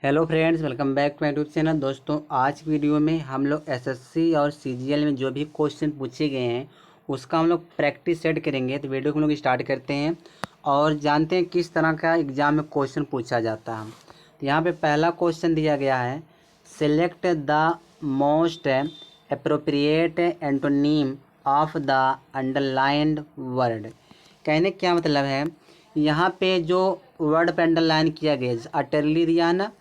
Hello friends, welcome back to my YouTube channel. दोस्तों, आज की वीडियो में हम लोग एसएससी और सीजीएल में जो भी क्वेश्चन पूछे गए हैं उसका हम लोग प्रैक्टिस सेट करेंगे। तो वीडियो को हम लोग स्टार्ट करते हैं और जानते हैं किस तरह का एग्जाम में क्वेश्चन पूछा जाता है। तो यहाँ पे पहला क्वेश्चन दिया गया है, select the most appropriate antonym of the underlined word. कहने क्या मतलब है, यहाँ पे जो वर्ड पे अंडरलाइन किया गया है, अटरली दिया है ना,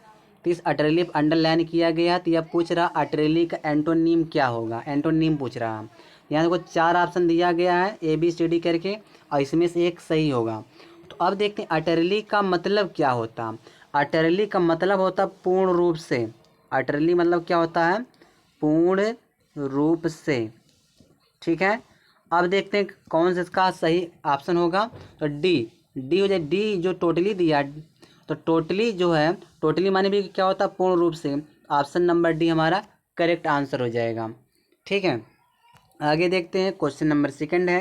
तो इस अटरली अंडरलाइन किया गया है। तो यह पूछ रहा अटरली का एंटोनीम क्या होगा, एंटोनीम पूछ रहा है। यहाँ देखो 4 ऑप्शन दिया गया है ABCD करके, और इसमें से एक सही होगा। तो अब देखते हैं अटरली का मतलब क्या होता है। अटरली का मतलब होता है पूर्ण रूप से। अटरली मतलब क्या होता है, पूर्ण रूप से। ठीक है, अब देखते हैं कौन सा इसका सही ऑप्शन होगा। तो डी हो जाए, डी जो टोटली दिया। तो टोटली जो है, टोटली माने भी क्या होता है, पूर्ण रूप से। ऑप्शन नंबर डी हमारा करेक्ट आंसर हो जाएगा। ठीक है, आगे देखते हैं क्वेश्चन नंबर सेकंड है।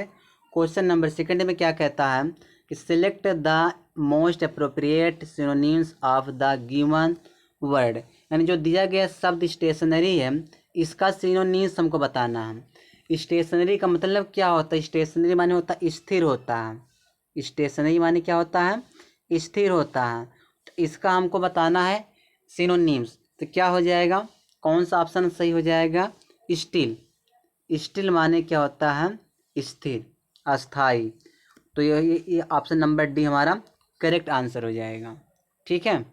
क्वेश्चन नंबर सेकंड में क्या कहता है कि select the most appropriate synonyms of the given word. यानी जो दिया गया शब्द स्टेशनरी है, इसका सिनोनिम्स हमको बताना है। स्टेशनरी का मतलब क्या होता है, स्टेशनरी माने होता है स्थिर होता है। स्टेशनरी माने क्या होता है, स्थिर होता है। तो इसका हमको बताना है सिनोनिम्स। तो क्या हो जाएगा, कौन सा ऑप्शन सही हो जाएगा, स्टील। स्टील माने क्या होता है, स्थिर, अस्थाई। तो ये ऑप्शन नंबर डी हमारा करेक्ट आंसर हो जाएगा। ठीक है,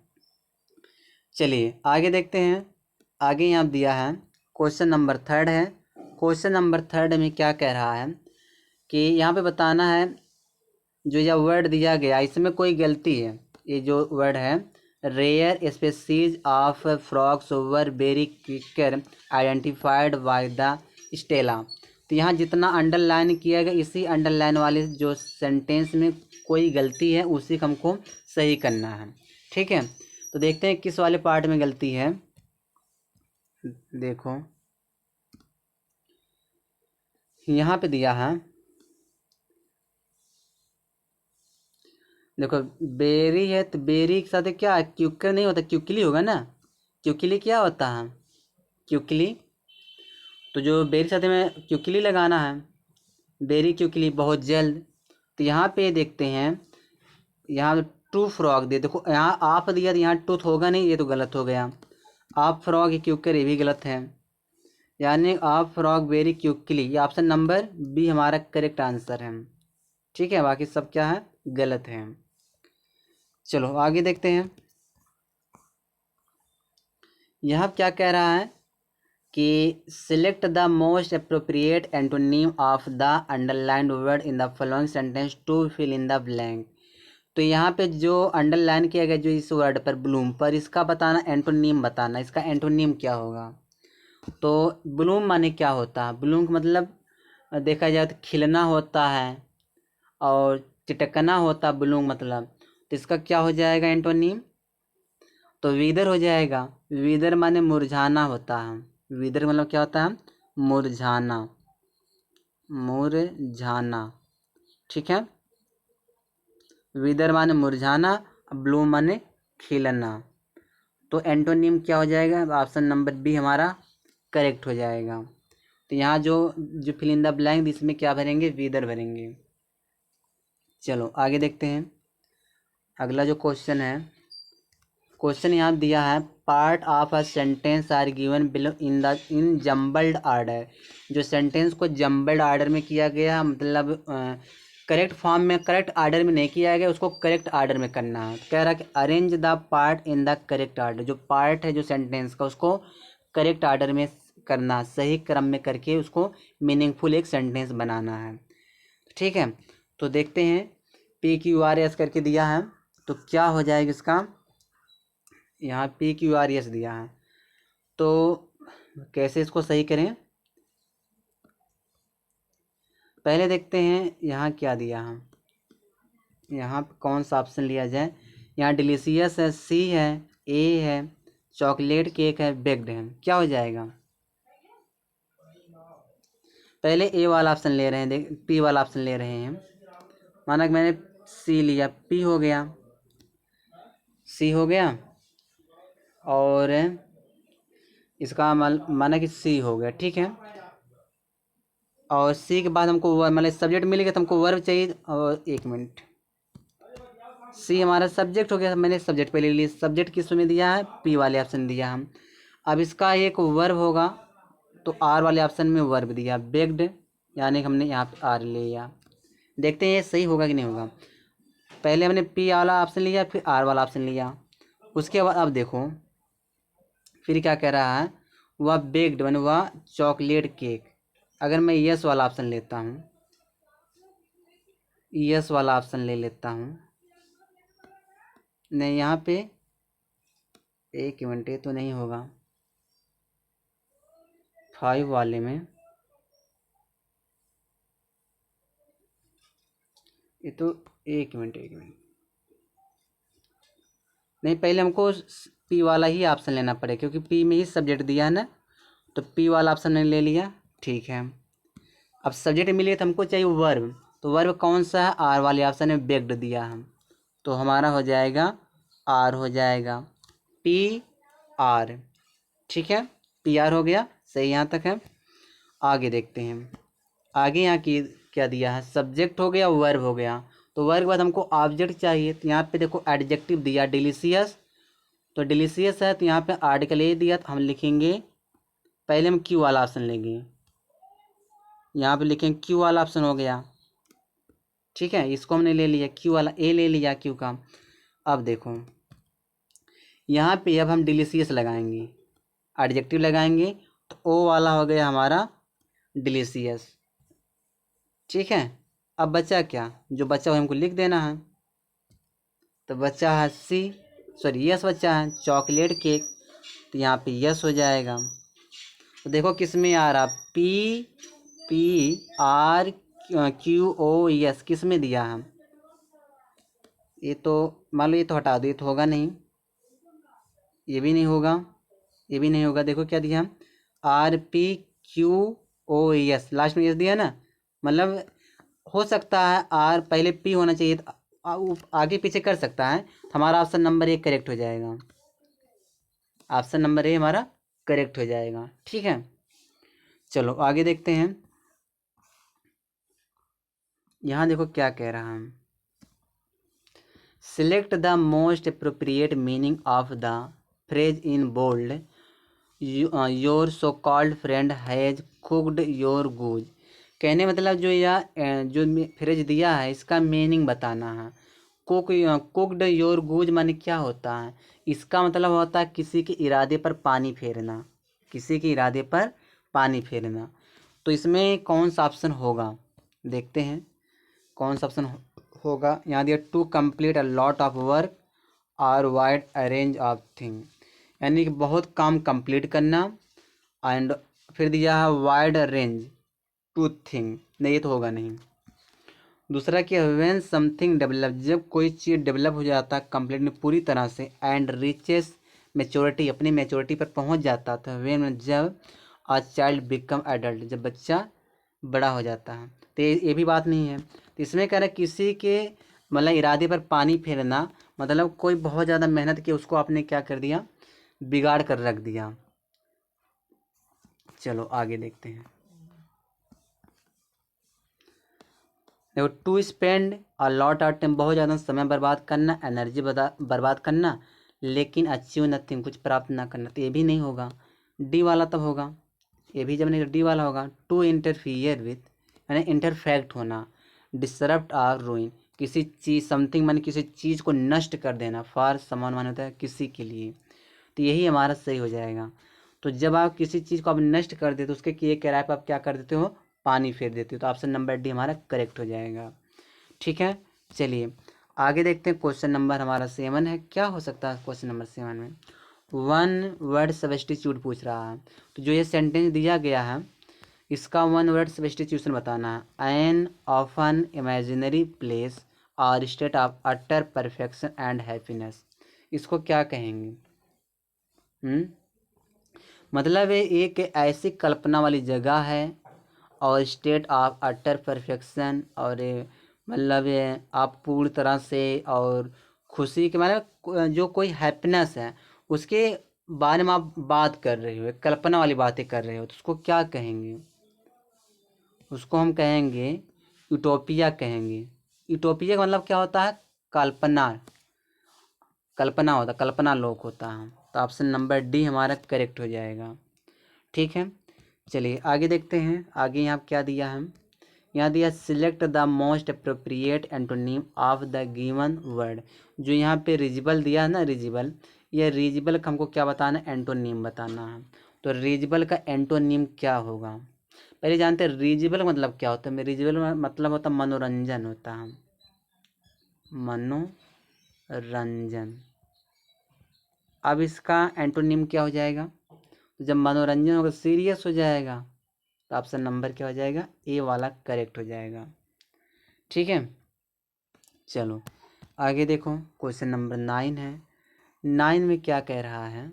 चलिए आगे देखते हैं। आगे यहाँ दिया है क्वेश्चन नंबर थर्ड है। क्वेश्चन नंबर थर्ड में क्या कह रहा है कि यहाँ पे बताना है, जो यह वर्ड दिया गया इसमें कोई गलती है। ये जो वर्ड है, rare species of frogs were very quicker identified by the Stella. तो यहाँ जितना अंडरलाइन किया गया, इसी अंडरलाइन वाले जो सेंटेंस में कोई गलती है उसी को हमको सही करना है। ठीक है, तो देखते हैं किस वाले पार्ट में गलती है। देखो यहाँ पे दिया है, देखो बेरी है तो बेरी के साथ क्या क्यूकर नहीं होता, क्यूकली होगा ना। क्यूकली क्या होता है, क्यूकली। तो जो बेरी के साथ में क्यूकली लगाना है, बेरी क्यूकली बहुत जल्द। तो यहाँ पे देखते हैं, यहाँ टू फ्रॉग दे, देखो यहाँ आप दिया तो यहाँ टूथ होगा नहीं, ये तो गलत हो गया। आप फ्रॉग क्यूकर ये भी गलत है, यानी आप फ्रॉग वेरी क्यूकली, ये ऑप्शन नंबर बी हमारा करेक्ट आंसर है। ठीक है, बाकी सब क्या है, गलत है। चलो आगे देखते हैं। यहाँ क्या कह रहा है कि select the most appropriate antonym of the underlined word in the following sentence to fill in the blank. तो यहाँ पे जो अंडरलाइन किया गया जो इस वर्ड पर ब्लूम पर, इसका बताना, एंटोनीम बताना, इसका एंटोनीम क्या होगा। तो ब्लूम माने क्या होता है, ब्लूम का मतलब देखा जाए तो खिलना होता है और चिटकना होता है ब्लूम मतलब। तो इसका क्या हो जाएगा एंटोनीम, तो वीदर हो जाएगा। वीदर माने मुरझाना होता है। वीदर मतलब क्या होता है, मुरझाना, मुरझाना। ठीक है, वीदर माने मुरझाना, ब्लूम माने खिलना। तो एंटोनिम क्या हो जाएगा, ऑप्शन नंबर बी हमारा करेक्ट हो जाएगा। तो यहाँ जो फिल इन द ब्लैंक, इसमें क्या भरेंगे, वीदर भरेंगे। चलो आगे देखते हैं। अगला जो क्वेश्चन है, क्वेश्चन यहाँ दिया है, part of a sentence are given below in jumbled order. जो सेंटेंस को जम्बल्ड आर्डर में किया गया, मतलब करेक्ट फॉर्म में, करेक्ट आर्डर में नहीं किया गया, उसको करेक्ट आर्डर में करना है। तो कह रहा है कि arrange the part in the correct order. जो पार्ट है जो सेंटेंस का, उसको करेक्ट आर्डर में करना, सही क्रम में करके उसको मीनिंगफुल एक सेंटेंस बनाना है। ठीक है, तो देखते हैं। PQRS करके दिया है, तो क्या हो जाएगा इसका, यहाँ PQRS दिया है। तो कैसे इसको सही करें, पहले देखते हैं यहाँ क्या दिया है। यहाँ पे कौन सा ऑप्शन लिया जाए। यहाँ डिलीशियस है, सी है, ए है, चॉकलेट केक है, बेक्ड है। क्या हो जाएगा, पहले ए वाला ऑप्शन ले रहे हैं, देख पी वाला ऑप्शन ले रहे हैं। माना कि मैंने सी लिया, पी हो गया, सी हो गया। और इसका माना कि सी हो गया, ठीक है। और सी के बाद हमको मतलब सब्जेक्ट मिल गया तो हमको वर्ब चाहिए। और 1 मिनट, सी हमारा सब्जेक्ट हो गया, मैंने सब्जेक्ट पे ले लिया। सब्जेक्ट किस में दिया है, पी वाले ऑप्शन दिया हम। अब इसका एक वर्ब होगा तो आर वाले ऑप्शन में वर्ब दिया, बेग्ड, यानी कि हमने यहाँ पे आर ले लिया। देखते हैं ये सही होगा कि नहीं होगा। पहले हमने पी वाला ऑप्शन लिया, फिर आर वाला ऑप्शन लिया। उसके बाद अब देखो फिर क्या कह रहा है, वह बेग्ड मैंने वह चॉकलेट केक। अगर मैं यस वाला ऑप्शन लेता हूँ, यस वाला ऑप्शन ले लेता हूँ, नहीं यहाँ पे 1 मिनट, ये तो नहीं होगा। 5 वाले में ये तो 1 मिनट, 1 मिनट, नहीं पहले हमको पी वाला ही ऑप्शन लेना पड़ेगा क्योंकि पी में ही सब्जेक्ट दिया है ना, तो पी वाला ऑप्शन मैंने ले लिया, ठीक है। अब सब्जेक्ट मिले तो हमको चाहिए वर्ब, तो वर्ब कौन सा है, आर वाले ऑप्शन में बेग्ड दिया हम, तो हमारा हो जाएगा आर, हो जाएगा पी आर, ठीक है। पी आर हो गया, सही यहाँ तक है। आगे देखते हैं, आगे यहाँ की क्या दिया है, सब्जेक्ट हो गया, वर्ब हो गया। तो वर्ब के बाद हमको ऑब्जेक्ट चाहिए, तो यहाँ पे देखो एडजेक्टिव दिया डिलीशियस, तो डिलीशियस है तो यहाँ पे आर्टिकल ए दिया, तो हम लिखेंगे पहले हम क्यू वाला ऑप्शन लेंगे, यहाँ पे लिखेंगे क्यू वाला ऑप्शन हो गया, ठीक है। इसको हमने ले लिया, क्यू वाला ए ले लिया क्यू का। अब देखो यहाँ पे अब हम डिलीशियस लगाएंगे, एडजेक्टिव लगाएंगे, तो ओ वाला हो गया हमारा डिलीशियस, ठीक है। अब बचा क्या, जो बचा वो हमको लिख देना है, तो बचा है सी, सॉरी यस बचा है चॉकलेट केक, तो यहाँ पे यस हो जाएगा। तो देखो किस में आ रहा, P P R Q O yes, किस में दिया है, ये तो मान लो ये तो हटा दो, ये तो होगा नहीं, ये भी नहीं होगा, ये भी नहीं होगा। देखो क्या दिया, R P Q O S, last में एस दिया ना, मतलब हो सकता है आर पहले पी होना चाहिए, तो आगे पीछे कर सकता है। तो हमारा ऑप्शन नंबर 1 करेक्ट हो जाएगा, ऑप्शन नंबर ए हमारा करेक्ट हो जाएगा, ठीक है। चलो आगे देखते हैं, यहाँ देखो क्या कह रहा है, select the most appropriate meaning of the phrase in bold, your so called friend has cooked your goose. कहने मतलब जो यह जो फ्रेज दिया है इसका मीनिंग बताना है। कुकड योर गूज माने क्या होता है, इसका मतलब होता है किसी के इरादे पर पानी फेरना, किसी के इरादे पर पानी फेरना। तो इसमें कौन सा ऑप्शन होगा, देखते हैं कौन सा ऑप्शन होगा। यहाँ दिया to complete a lot of work और वाइड अरेंज ऑफ थिंग, यानी कि बहुत काम कंप्लीट करना, एंड फिर दिया है वाइड रेंज टू थिंग, नहीं ये तो होगा नहीं। दूसरा क्या है, व्हेन समथिंग डेवलप, जब कोई चीज़ डेवलप हो जाता है कंप्लीट में पूरी तरह से, एंड रीचेस मेच्योरिटी, अपनी मेच्योरिटी पर पहुंच जाता था, व्हेन जब अ चाइल्ड बिकम एडल्ट, जब बच्चा बड़ा हो जाता है। तो ये भी बात नहीं है, तो इसमें कह रहा है किसी के मतलब इरादे पर पानी फेरना, मतलब कोई बहुत ज़्यादा मेहनत की उसको आपने क्या कर दिया, बिगाड़ कर रख दिया। चलो आगे देखते हैं, देखो to spend a lot of time, बहुत ज़्यादा समय बर्बाद करना, एनर्जी बर्बाद करना, लेकिन अचीव नथिंग, कुछ प्राप्त ना करना, तो ये भी नहीं होगा। डी वाला तब होगा, ये भी जब नहीं, डी वाला होगा। टू इंटरफियर विथ, यानी इंटरफेक्ट होना, डिसरप्ट आर रूइन, किसी चीज़ समथिंग माने किसी चीज़ को नष्ट कर देना, फॉर समान माने होता है किसी के लिए, तो यही हमारा सही हो जाएगा। तो जब आप किसी चीज़ को आप नष्ट कर देते हो उसके किए किराए पर आप क्या कर देते हो, पानी फेर देते हो, तो ऑप्शन नंबर डी हमारा करेक्ट हो जाएगा, ठीक है। चलिए आगे देखते हैं, क्वेश्चन नंबर हमारा 7 है, क्या हो सकता है क्वेश्चन नंबर 7 में, वन वर्ड सब्स्टिट्यूट पूछ रहा है। तो जो ये सेंटेंस दिया गया है इसका वन वर्ड सब्स्टिट्यूशन बताना है, एन ऑफन इमेजिनरी प्लेस और state of utter perfection and happiness, इसको क्या कहेंगे, मतलब ये एक ऐसी कल्पना वाली जगह है और स्टेट ऑफ अटर परफेक्शन, और मतलब ये आप पूरी तरह से और खुशी के मतलब जो कोई हैप्पीनेस है उसके बारे में आप बात कर रहे हो, एक कल्पना वाली बातें कर रहे हो, तो उसको क्या कहेंगे? उसको हम कहेंगे यूटोपिया कहेंगे। यूटोपिया का मतलब क्या होता है? कल्पना, कल्पना होता, कल्पना लोक होता है। तो ऑप्शन नंबर डी हमारा करेक्ट हो जाएगा। ठीक है, चलिए आगे देखते हैं। आगे यहाँ क्या दिया है? यहाँ दिया select the most appropriate antonym of the given word. जो यहाँ पे रिजिबल दिया है ना, रिजिबल, ये रिजिबल का हमको क्या बताना है? एंटोनिम बताना है। तो रिजिबल का एंटोनिम क्या होगा? पहले जानते हैं रिजिबल मतलब क्या होता है। रिजिबल मतलब होता है मनोरंजन होता है, मनोरंजन। अब इसका एंटोनिम क्या हो जाएगा? तो जब मनोरंजन होगा सीरियस हो जाएगा, तो ऑप्शन नंबर क्या हो जाएगा? ए वाला करेक्ट हो जाएगा। ठीक है, चलो आगे देखो, क्वेश्चन नंबर 9 है। 9 में क्या कह रहा है?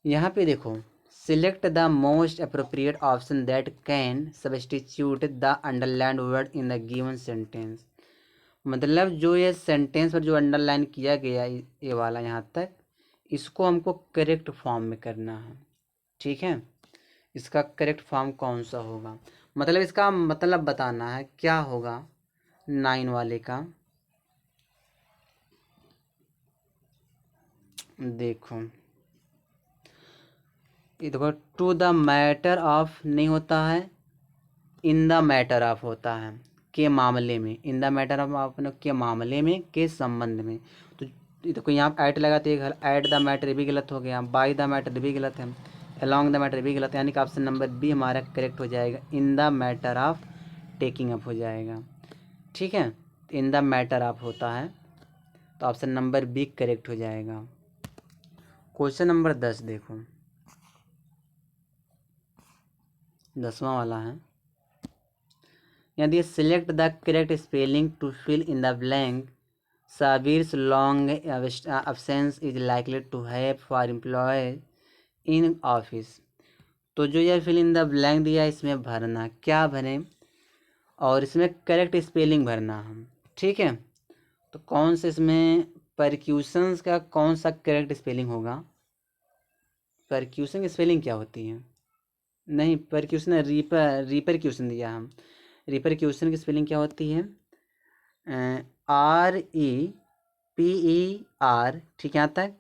यहाँ पे देखो, select the most appropriate option that can substitute the underlined word in the given sentence. मतलब जो ये सेंटेंस पर जो अंडरलाइन किया गया ये वाला यहाँ तक, इसको हमको करेक्ट फॉर्म में करना है। ठीक है, इसका करेक्ट फॉर्म कौन सा होगा, मतलब इसका मतलब बताना है क्या होगा 9 वाले का। देखो, ये देखो, टू द मैटर ऑफ नहीं होता है, इन द मैटर ऑफ होता है, के मामले में। इन द मैटर ऑफ अपने के मामले में, के संबंध में। तो ये देखो यहाँ ऐड लगाते हैं, ऐड द मैटर भी गलत हो गया, बाय द मैटर भी गलत है, अलॉन्ग द मैटर भी गलत है, यानी कि ऑप्शन नंबर बी हमारा करेक्ट हो जाएगा। In the matter of taking up हो जाएगा। ठीक है, इन द मैटर ऑफ होता है, तो ऑप्शन नंबर बी करेक्ट हो जाएगा। क्वेश्चन नंबर 10 देखो, 10वां वाला है। यदि select the correct spelling to fill in the blank, Sabir's long absence is likely to have for employ in office. तो जो ये फिल इन द ब्लैंक दिया है, इसमें भरना क्या भरें, और इसमें करेक्ट स्पेलिंग भरना हम। ठीक है, तो कौन से इसमें परक्यूशंस का कौन सा करेक्ट स्पेलिंग होगा? परक्यूशन की स्पेलिंग क्या होती है? नहीं, परक्यूशन रिपरक्यूशन दिया हम। रिपरक्यूशन की स्पेलिंग क्या होती है? REPER। ठीक है, यहाँ तक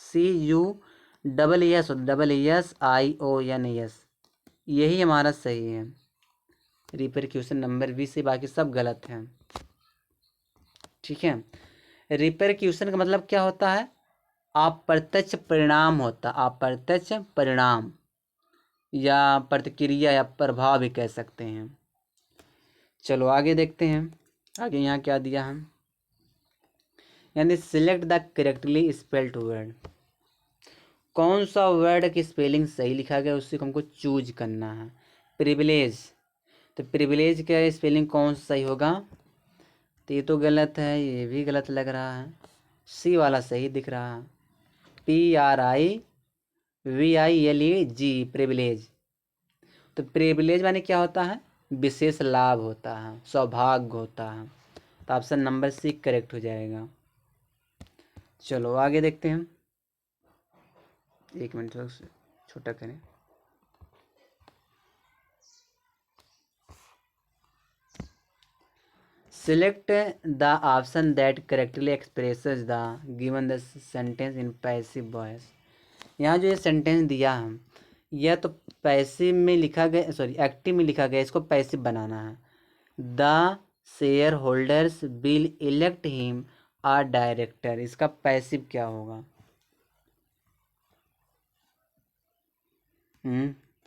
CUSSIONS, यही हमारा सही है। रिपरक्यूशन नंबर 20 से बाकी सब गलत हैं। ठीक है, रिपरक्यूशन का मतलब क्या होता है? अप्रत्यक्ष परिणाम होता, अप्रत्यक्ष परिणाम या प्रतिक्रिया या प्रभाव भी कह सकते हैं। चलो आगे देखते हैं। आगे यहाँ क्या दिया हम? यानी select the correctly spelled word. कौन सा वर्ड की स्पेलिंग सही लिखा गया उससे हमको चूज करना है। प्रिविलेज, तो प्रिविलेज का स्पेलिंग कौन सा सही होगा? तो ये तो गलत है, ये भी गलत लग रहा है, सी वाला सही दिख रहा है, PRIVILEG, प्रिविलेज। तो प्रिविलेज माने क्या होता है? विशेष लाभ होता है, सौभाग्य होता है। तो ऑप्शन नंबर सी करेक्ट हो जाएगा। चलो आगे देखते हैं। 1 मिनट तक छोटा करें। Select the option that correctly expresses the given the sentence in passive voice. यहाँ जो ये सेंटेंस दिया हम, यह तो पैसिव में लिखा गया, सॉरी एक्टिव में लिखा गया, इसको पैसिव बनाना है। The share holders will elect him a director, इसका पैसिव क्या होगा?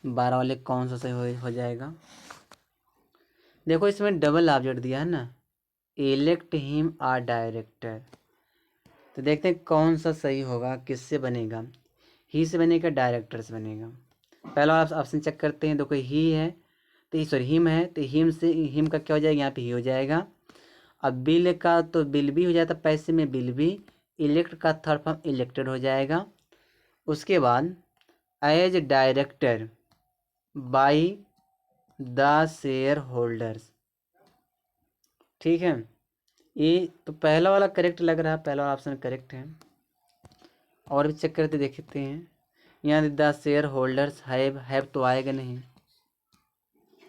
12 वाले कौन सा सही हो जाएगा? देखो इसमें डबल ऑब्जेक्ट दिया है ना, इलेक्ट हिम आ डायरेक्टर। तो देखते हैं कौन सा सही होगा, किससे बनेगा? ही से बनेगा, डायरेक्टर से बनेगा। पहला ऑप्शन चेक करते हैं। देखो ही है, तो सॉरी हिम है, तो हिम से हिम का क्या हो जाएगा? यहाँ पे ही हो जाएगा। अब बिल का तो बिल भी हो जाता पैसे में, बिल भी। इलेक्ट का थर्ड फॉर्म इलेक्टेड हो जाएगा। उसके बाद as director by the share holders. ठीक है, ये तो पहला वाला करेक्ट लग रहा है, पहला वाला ऑप्शन करेक्ट है। और भी चेक करते देखते हैं। यहाँ द शेयर होल्डर्स हैव तो आएगा नहीं,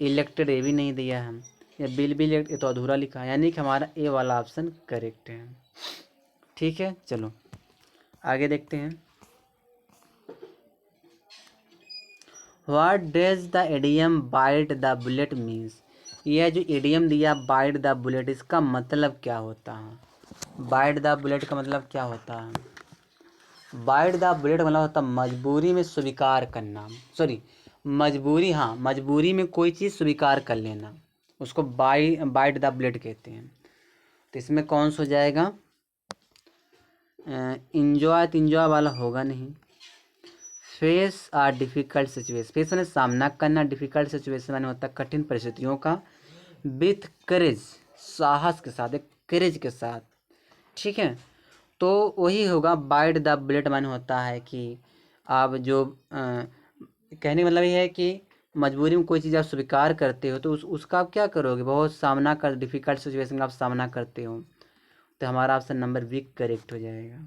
इलेक्टेड ए भी नहीं दिया है, या बिल भी ये तो अधूरा लिखा है, यानी कि हमारा ए वाला ऑप्शन करेक्ट है। ठीक है, चलो आगे देखते हैं। What does the idiom bite the bullet means? यह जो इडियम दिया बाइट द बुलेट, इसका मतलब क्या होता है? बाइट द बुलेट का मतलब क्या होता है? बाइट द बुलेट का मतलब होता है मजबूरी में स्वीकार करना, सॉरी मजबूरी, हाँ मजबूरी में कोई चीज़ स्वीकार कर लेना, उसको बाइट द बुलेट कहते हैं। तो इसमें कौन सा हो जाएगा? इंजॉय, तो इंजॉय वाला होगा नहीं। Face are difficult situation, face मैंने सामना करना, डिफ़िकल्ट सिचुएशन मैंने होता है कठिन परिस्थितियों का, विथ करेज, साहस के साथ, एक करेज के साथ। ठीक है, तो वही होगा बाइट द बुलेट मैंने होता है कि आप जो कहने का मतलब ये है कि मजबूरी में कोई चीज़ आप स्वीकार करते हो तो उसका आप क्या करोगे? बहुत सामना कर, डिफ़िकल्ट सिचुएशन का आप सामना करते हो। तो हमारा ऑप्शन नंबर बी करेक्ट हो जाएगा।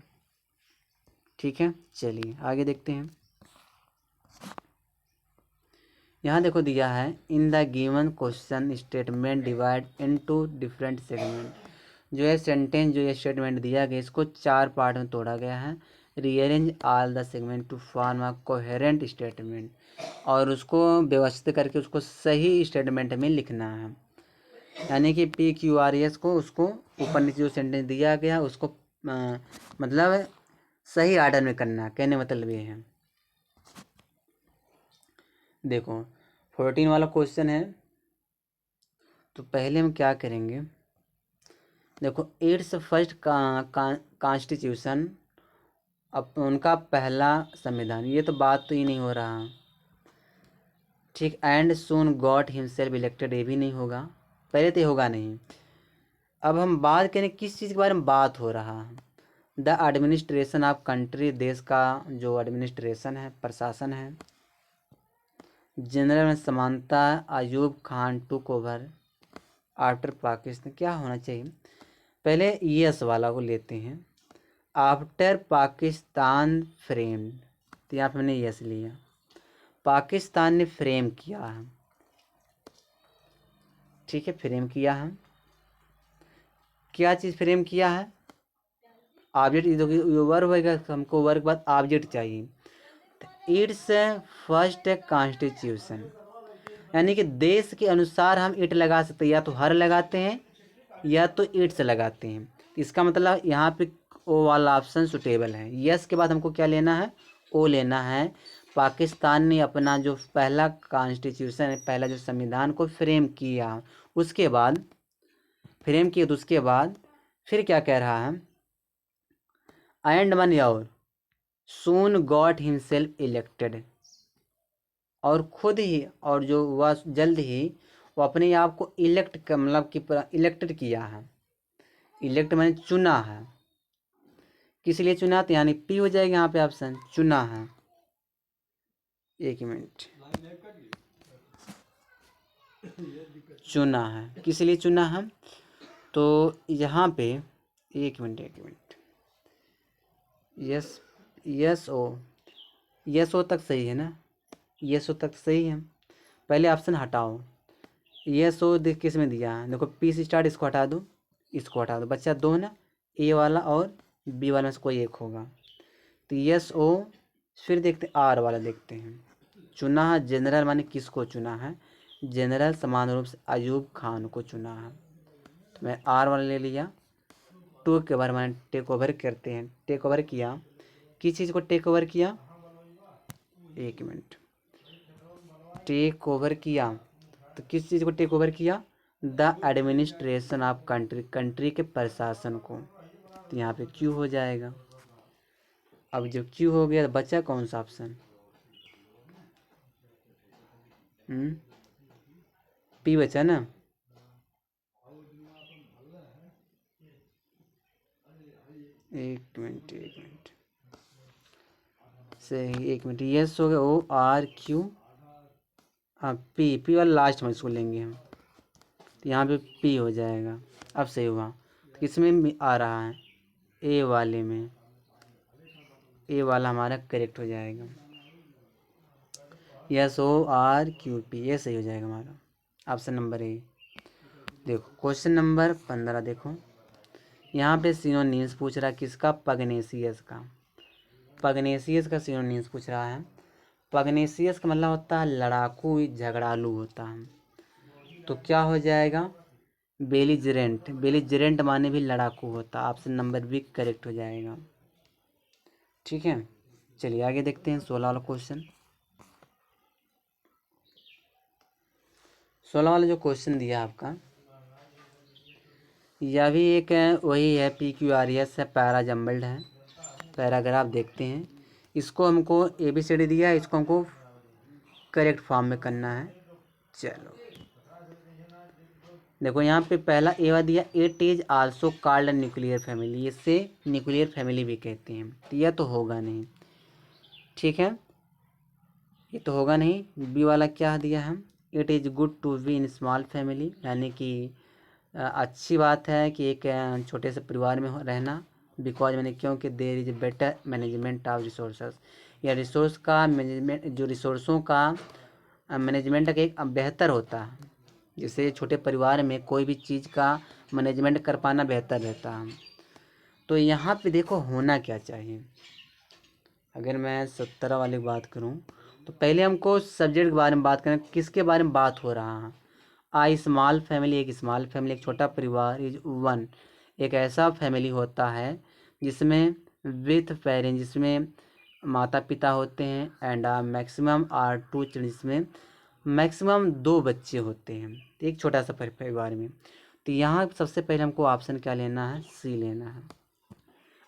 ठीक है, चलिए आगे देखते हैं। यहाँ देखो दिया है in the given question statement divide into different segment. जो है सेंटेंस, जो ये स्टेटमेंट दिया गया इसको 4 पार्ट में तोड़ा गया है। Rearrange all the segment to form a coherent statement, और उसको व्यवस्थित करके उसको सही स्टेटमेंट में लिखना है। यानी कि PQRS को, उसको ऊपर नीचे जो सेंटेंस दिया गया उसको मतलब सही आर्डर में करना, कहने मतलब ये है। देखो 14 वाला क्वेश्चन है, तो पहले हम क्या करेंगे? देखो इट्स फर्स्ट कॉन्स्टिट्यूशन, अब उनका पहला संविधान, ये तो बात तो ही नहीं हो रहा। ठीक, and soon got himself elected, ये भी नहीं होगा, पहले तो होगा नहीं। अब हम बात करें किस चीज़ के बारे में बात हो रहा है? द एडमिनिस्ट्रेशन ऑफ कंट्री, देश का जो एडमिनिस्ट्रेशन है, प्रशासन है। जनरल में समानता, Ayub Khan took over after Pakistan, क्या होना चाहिए? पहले यस वाला को लेते हैं। आफ्टर पाकिस्तान फ्रेम, तो यहाँ पे मैंने यस लिया, पाकिस्तान ने फ्रेम किया है। ठीक है, फ्रेम किया है, क्या चीज़ फ्रेम किया है? ऑब्जेक्ट, वर्ब होगा, हमको वर्ब के बाद ऑब्जेक्ट चाहिए। इट्स फर्स्ट कॉन्स्टिट्यूशन, यानी कि देश के अनुसार हम इट लगा सकते हैं, या तो हर लगाते हैं या तो इट्स लगाते हैं। इसका मतलब यहाँ पे ओ वाला ऑप्शन सुटेबल है। यस के बाद हमको क्या लेना है? ओ लेना है। पाकिस्तान ने अपना जो पहला कॉन्स्टिट्यूशन है, पहला जो संविधान को फ्रेम किया, उसके बाद फ्रेम किया, तो उसके बाद फिर क्या कह रहा है? And one year soon got himself elected, और खुद ही, और जो वह जल्द ही वो अपने आप को इलेक्ट कर, मतलब कि इलेक्टेड किया है। इलेक्ट मैंने चुना है, किस लिए चुना? तो यानी पी हो जाएगा यहाँ पे ऑप्शन, चुना है। एक मिनट, चुना है, किस लिए चुना है? तो यहाँ पे एक मिनट, यस, यस ओ, यस ओ तक सही है ना? यस ओ तक सही है, पहले ऑप्शन हटाओ। यस ओ देख किस में दिया है? देखो पी से स्टार्ट, इसको हटा दो, इसको हटा दो, बच्चा दो ना, ए वाला और बी वाला में से कोई एक होगा। तो यस ओ, फिर देखते आर वाला देखते हैं। चुना है जनरल, माने किसको चुना है? जनरल समान रूप से अयूब खान को चुना है, तो मैं आर वाला ले लिया। टू के बारे में टेक ओवर करते हैं, टेक ओवर किया, किस चीज़ को टेक ओवर किया? एक मिनट, टेक ओवर किया, तो किस चीज़ को टेक ओवर किया? The administration of country, country के प्रशासन को, तो यहाँ पे क्यू हो जाएगा। अब जब क्यू हो गया तो बचा कौन सा ऑप्शन? पी बचा ना? एक मिनट सही, एक मिनट, यस हो गया, ओ आर क्यू, हाँ पी, पी वाला लास्ट में इसको लेंगे हम, तो यहाँ पे पी हो जाएगा। अब सही हुआ, तो किस में आ रहा है? ए वाले में। ए वाला हमारा करेक्ट हो जाएगा। SORQP ये सही हो जाएगा हमारा ऑप्शन नंबर ए। देखो क्वेश्चन नंबर 15 देखो, यहाँ पे सिनोनिम्स पूछ रहा है किसका, पग्नेसियस का। पग्नेसियस का सिनोनिम्स पूछ रहा है। पग्नेसियस का मतलब होता है लड़ाकू, झगड़ालू होता है। तो क्या हो जाएगा, बेलिजरेंट। बेलिजरेंट माने भी लड़ाकू होता है। ऑप्शन नंबर बी करेक्ट हो जाएगा। ठीक है, चलिए आगे देखते हैं 16 वाला क्वेश्चन। 16 वाला जो क्वेश्चन दिया आपका, यह भी एक वही है, PQRS है, पैरा जम्बल्ड है। पैराग्राफ देखते हैं। इसको हमको ABCD दिया है, इसको हमको करेक्ट फॉर्म में करना है। चलो देखो यहाँ पे पहला ए दिया, it is also called nuclear family. इससे न्यूक्लियर फैमिली भी कहते हैं। तो यह तो होगा नहीं, ठीक है, ये तो होगा नहीं। बी वाला क्या दिया है, it is good to be in small family, यानी कि अच्छी बात है कि एक छोटे से परिवार में रहना। बिकॉज मैंने क्योंकि there is better management of resources, या रिसोर्स का मैनेजमेंट, जो रिसोर्सों का मैनेजमेंट का एक बेहतर होता है। जैसे छोटे परिवार में कोई भी चीज़ का मैनेजमेंट कर पाना बेहतर रहता है। तो यहाँ पे देखो होना क्या चाहिए। अगर मैं 17 वाली बात करूँ तो पहले हमको सब्जेक्ट के बारे में बात करें, किसके बारे में बात हो रहा है। आई स्मॉल फैमिली, एक स्मॉल फैमिली, एक छोटा परिवार, इज वन, एक ऐसा फैमिली होता है जिसमें विथ पेरेंट्स, जिसमें माता पिता होते हैं, एंड मैक्सिमम आर 2 चिल्ड्रन, जिसमें मैक्सिमम 2 बच्चे होते हैं एक छोटा सा परिवार में। तो यहाँ सबसे पहले हमको ऑप्शन क्या लेना है, सी लेना है।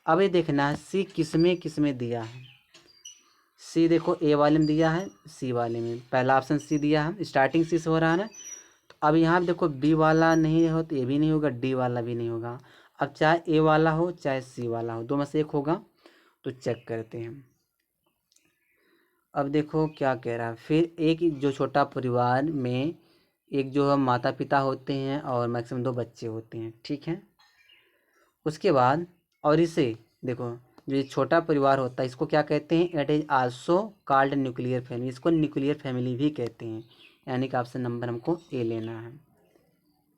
अब ये देखना है सी किसमें किसमें दिया है। सी देखो ए वाले में दिया है, सी वाले में, पहला ऑप्शन सी दिया है, स्टार्टिंग सी से हो रहा है ना। तो अब यहाँ पे देखो बी वाला नहीं हो तो ए भी नहीं होगा, डी वाला भी नहीं होगा। अब चाहे ए वाला हो चाहे सी वाला हो, दो में से एक होगा। तो चेक करते हैं। अब देखो क्या कह रहा है, फिर एक जो छोटा परिवार में एक जो माता पिता होते हैं और मैक्सिमम 2 बच्चे होते हैं, ठीक है। उसके बाद और इसे देखो, जो ये छोटा परिवार होता है इसको क्या कहते हैं, it is also called nuclear family, इसको न्यूक्लियर फैमिली भी कहते हैं। यानी कि ऑप्शन नंबर हमको ए लेना है,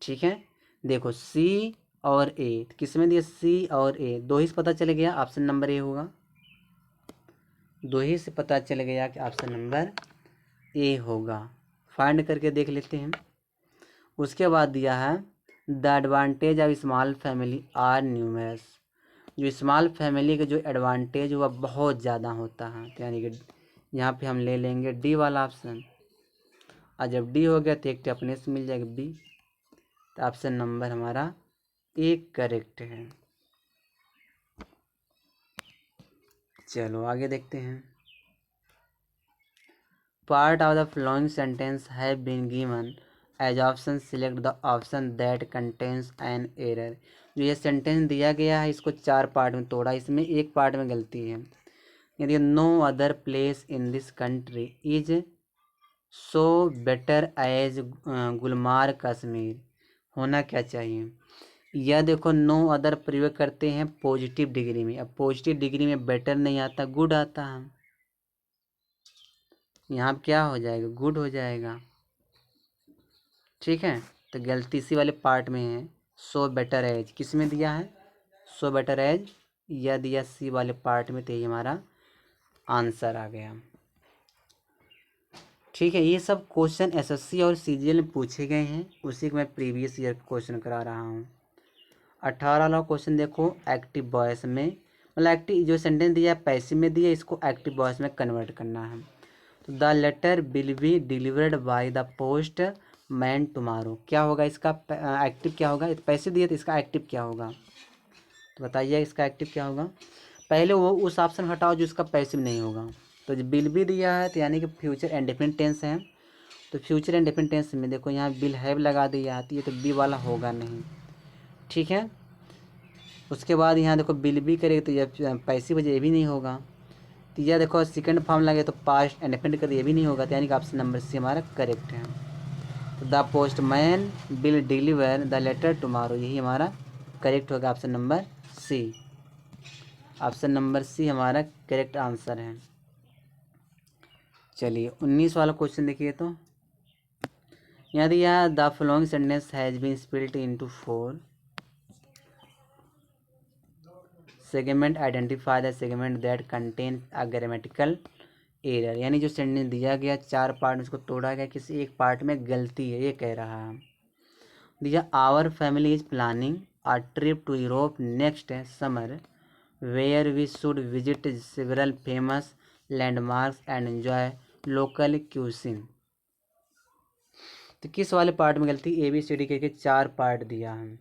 ठीक है। देखो सी और ए, किस में दिया, सी और ए, दो ही से पता चल गया ऑप्शन नंबर ए होगा। दो ही से पता चल गया कि ऑप्शन नंबर ए होगा। फाइंड करके देख लेते हैं। उसके बाद दिया है the advantage of small family are numerous, जो स्मॉल फैमिली का जो एडवांटेज हुआ बहुत ज़्यादा होता है। तो यानी कि यहाँ पे हम ले लेंगे डी वाला ऑप्शन। और जब डी हो गया तो एक अपने से मिल जाएगा बी। तो ऑप्शन नंबर हमारा ए करेक्ट है। चलो आगे देखते हैं। Part of the flowing sentence have been given as option, select the option that contains an error. जो ये सेंटेंस दिया गया है इसको 4 पार्ट में तोड़ा, इसमें एक पार्ट में गलती है। यदि no other place in this country is so better as Gulmarg Kashmir, होना क्या चाहिए। यह देखो नो अदर प्रयोग करते हैं पॉजिटिव डिग्री में। अब पॉजिटिव डिग्री में बेटर नहीं आता, गुड आता है। यहाँ क्या हो जाएगा, गुड हो जाएगा, ठीक है। तो गलती इसी वाले पार्ट में है। सो बेटर एज किस में दिया है, सो बेटर एज, यह दिया सी वाले पार्ट में। तो ये हमारा आंसर आ गया, ठीक है। ये सब क्वेश्चन एसएससी और सीजीएल में पूछे गए हैं, उसी को मैं प्रीवियस ईयर क्वेश्चन करा रहा हूँ। 18 वाला क्वेश्चन देखो, एक्टिव वॉइस में, मतलब एक्टिव जो सेंटेंस दिया है पैसिव में दिया, इसको एक्टिव वॉइस में कन्वर्ट करना है। तो the letter will be delivered by the postman tomorrow, क्या होगा इसका एक्टिव, क्या होगा, पैसिव दिया तो इसका एक्टिव क्या होगा। तो बताइए इसका एक्टिव क्या होगा। पहले वो उस ऑप्शन हटाओ जो इसका पैसिव नहीं होगा। तो जो विल बी दिया है तो यानी कि फ्यूचर इंडेफिनिट टेंस है। तो फ्यूचर इंडेफिनिट टेंस में देखो यहाँ विल हैव लगा दिया है, तो ये तो बी वाला होगा नहीं, ठीक है। उसके बाद यहाँ देखो विल बी करेगा तो यह पैसिव वजह ये भी नहीं होगा। तो यह देखो सेकंड फॉर्म लगे तो पास्ट इंडेफिनिट कर ये भी नहीं होगा। तो यानी कि ऑप्शन नंबर सी हमारा करेक्ट है। तो the postman will deliver the letter tomorrow, यही हमारा करेक्ट होगा, option number C. Option number C हमारा करेक्ट आंसर है। चलिए 19 वाला क्वेश्चन देखिए। तो यहाँ दिया the following sentence has been split into 4 segment, identify the segment that contain a grammatical error. यानी जो सेंटेंस दिया गया 4 पार्ट में उसको तोड़ा गया, किसी एक पार्ट में गलती है ये कह रहा है। दिया our family is planning a trip to Europe next summer where we should visit several famous landmarks and enjoy local cuisine. तो किस वाले पार्ट में गलती? ए बी सी डी करके 4 पार्ट दिया है।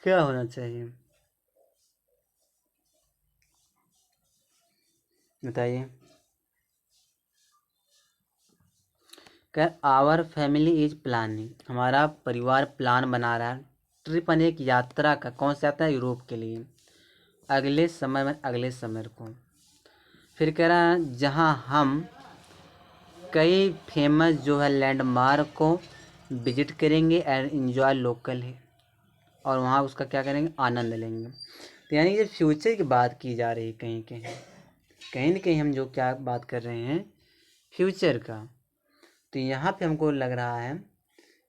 क्या होना चाहिए बताइए। क्या आवर फैमिली इज प्लानिंग, हमारा परिवार प्लान बना रहा है ट्रिप यानी एक यात्रा का। कौन सा यात्रा? यूरोप के लिए। अगले समय में अगले समर को। फिर कह रहा है जहाँ हम कई फेमस जो है लैंडमार्क को विजिट करेंगे एंड एंजॉय लोकल है, और वहाँ उसका क्या करेंगे? आनंद लेंगे। तो यानी ये फ्यूचर की बात की जा रही है कहीं कहीं, कहीं न कहीं हम जो क्या बात कर रहे हैं फ्यूचर का। तो यहाँ पे हमको लग रहा है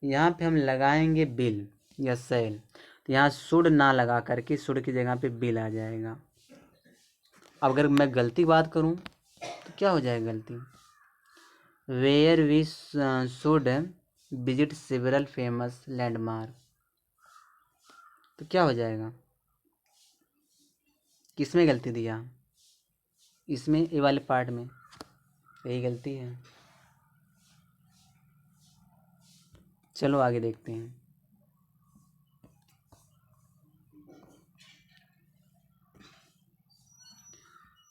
यहाँ पे हम लगाएंगे बिल या सेल। तो यहाँ शुड ना लगा करके शुड की जगह पे बिल आ जाएगा। अब अगर मैं गलती बात करूँ तो क्या हो जाएगा गलती? Where we should visit several famous landmark, तो क्या हो जाएगा? किसमें गलती दिया? इसमें, ए वाले पार्ट में यही गलती है। चलो आगे देखते हैं।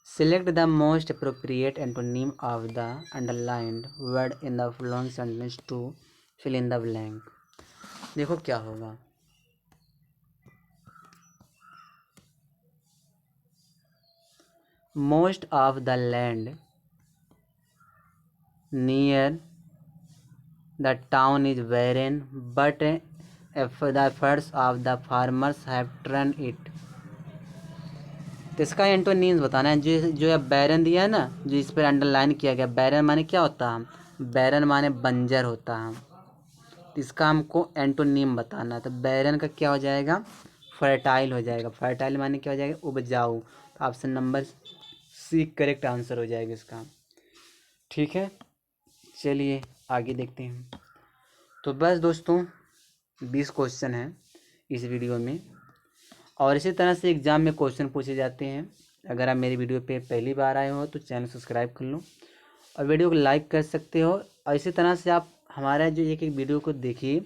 Select the most appropriate antonym of the underlined word in the following sentence to fill in the blank। देखो क्या होगा। Most of the land near the town is barren, but if the efforts of the farmers have turned it। तो इसका antonyms बताना है। जो बैरन दिया है ना, जो इस पर अंडरलाइन किया गया, बैरन माने क्या होता है? बैरन माने बंजर होता है। तो इसका हमको एंटोनीम बताना है। तो बैरन का क्या हो जाएगा? फर्टाइल हो जाएगा। फर्टाइल माने क्या हो जाएगा? उपजाऊ। तो option number C correct answer हो जाएगा इसका। ठीक है, चलिए आगे देखते हैं। तो बस दोस्तों 20 क्वेश्चन हैं इस वीडियो में, और इसी तरह से एग्ज़ाम में क्वेश्चन पूछे जाते हैं। अगर आप मेरी वीडियो पे पहली बार आए हो तो चैनल सब्सक्राइब कर लो और वीडियो को लाइक कर सकते हो। और इसी तरह से आप हमारा जो एक एक वीडियो को देखिए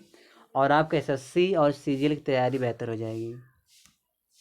और आपका एसएससी और सीजीएल की तैयारी बेहतर हो जाएगी।